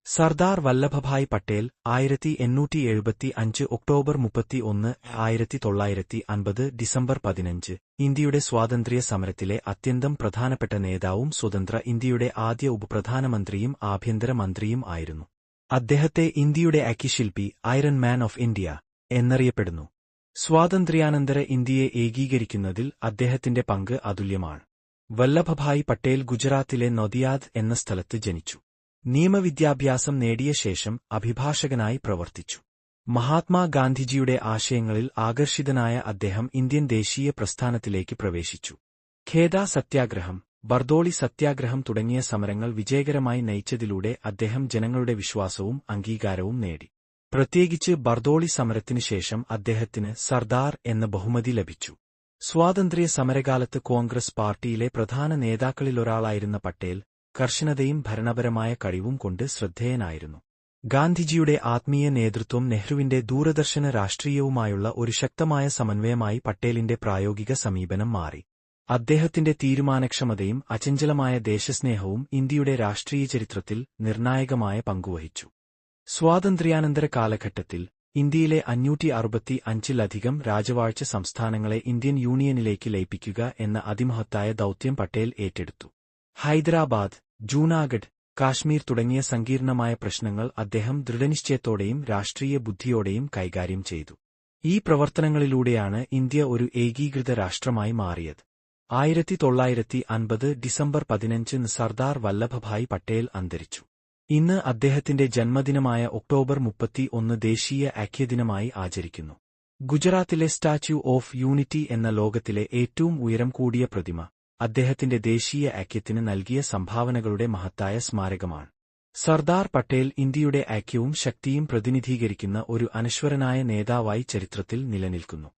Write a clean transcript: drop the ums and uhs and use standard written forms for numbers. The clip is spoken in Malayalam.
സർദാർ വല്ലഭഭായ് പട്ടേൽ 1875 ഒക്ടോബർ 31, 1950 ഡിസംബർ 15 ഇന്ത്യയുടെ സ്വാതന്ത്ര്യ സമരത്തിലെ അത്യന്തം പ്രധാനപ്പെട്ട നേതാവും സ്വതന്ത്ര ഇന്ത്യയുടെ ആദ്യ ഉപപ്രധാനമന്ത്രിയും ആഭ്യന്തര മന്ത്രിയും ആയിരുന്നു. അദ്ദേഹത്തെ ഇന്ത്യയുടെ അക്കിശില്പി, ഐറൺ മാൻ ഓഫ് ഇന്ത്യ എന്നറിയപ്പെടുന്നു. സ്വാതന്ത്ര്യാനന്തര ഇന്ത്യയെ ഏകീകരിക്കുന്നതിൽ അദ്ദേഹത്തിന്റെ പങ്ക് അതുല്യമാണ്. വല്ലഭഭായ് പട്ടേൽ ഗുജറാത്തിലെ നൊദിയാദ് എന്ന സ്ഥലത്ത് ജനിച്ചു. നിയമവിദ്യാഭ്യാസം നേടിയ ശേഷം അഭിഭാഷകനായി പ്രവർത്തിച്ചു. മഹാത്മാഗാന്ധിജിയുടെ ആശയങ്ങളിൽ ആകർഷിതനായ അദ്ദേഹം ഇന്ത്യൻ ദേശീയ പ്രസ്ഥാനത്തിലേക്ക് പ്രവേശിച്ചു. ഖേദ സത്യാഗ്രഹം, ബർദോളി സത്യാഗ്രഹം തുടങ്ങിയ സമരങ്ങൾ വിജയകരമായി നയിച്ചതിലൂടെ അദ്ദേഹം ജനങ്ങളുടെ വിശ്വാസവും അംഗീകാരവും നേടി. പ്രത്യേകിച്ച് ബർദോളി സമരത്തിനുശേഷം അദ്ദേഹത്തിന് സർദാർ എന്ന ബഹുമതി ലഭിച്ചു. സ്വാതന്ത്ര്യ സമരകാലത്ത് കോൺഗ്രസ് പാർട്ടിയിലെ പ്രധാന നേതാക്കളിലൊരാളായിരുന്ന പട്ടേൽ കർശനതയും ഭരണപരമായ കഴിവും കൊണ്ട് ശ്രദ്ധേയനായിരുന്നു. ഗാന്ധിജിയുടെ ആത്മീയ നേതൃത്വം നെഹ്റുവിന്റെ ദൂരദർശന രാഷ്ട്രീയവുമായുള്ള ഒരു ശക്തമായ സമന്വയമായി പട്ടേലിന്റെ പ്രായോഗിക സമീപനം മാറി. അദ്ദേഹത്തിന്റെ തീരുമാനക്ഷമതയും അചഞ്ചലമായ ദേശസ്നേഹവും ഇന്ത്യയുടെ രാഷ്ട്രീയ ചരിത്രത്തിൽ നിർണായകമായ പങ്കുവഹിച്ചു. സ്വാതന്ത്ര്യാനന്തര കാലഘട്ടത്തിൽ ഇന്ത്യയിലെ 565-ലധികം രാജവാഴ്ച സംസ്ഥാനങ്ങളെ ഇന്ത്യൻ യൂണിയനിലേക്ക് ലയിപ്പിക്കുക എന്ന അതിമഹത്തായ ദൗത്യം പട്ടേൽ ഏറ്റെടുത്തു. ഹൈദരാബാദ്, ജൂനാഗഡ്, കാശ്മീർ തുടങ്ങിയ സങ്കീർണമായ പ്രശ്നങ്ങൾ അദ്ദേഹം ദൃഢനിശ്ചയത്തോടെയും രാഷ്ട്രീയ ബുദ്ധിയോടെയും കൈകാര്യം ചെയ്തു. ഈ പ്രവർത്തനങ്ങളിലൂടെയാണ് ഇന്ത്യ ഒരു ഏകീകൃത രാഷ്ട്രമായി മാറിയത്. 1950 ഡിസംബർ 15 സർദാർ വല്ലഭഭായ് പട്ടേൽ അന്തരിച്ചു. ഇന്ന് അദ്ദേഹത്തിന്റെ ജന്മദിനമായ ഒക്ടോബർ 31 ദേശീയ ഐക്യദിനമായി ആചരിക്കുന്നു. ഗുജറാത്തിലെ സ്റ്റാച്യു ഓഫ് യൂണിറ്റി എന്ന ലോകത്തിലെ ഏറ്റവും ഉയരം കൂടിയ പ്രതിമ അദ്ദേഹത്തിന്റെ ദേശീയ ഐക്യത്തിന് നൽകിയ സംഭാവനകളുടെ മഹത്തായ സ്മാരകമാണ്. സർദാർ പട്ടേൽ ഇന്ത്യയുടെ ഐക്യവും ശക്തിയും പ്രതിനിധീകരിക്കുന്ന ഒരു അനശ്വരനായ നേതാവായി ചരിത്രത്തിൽ നിലനിൽക്കുന്നു.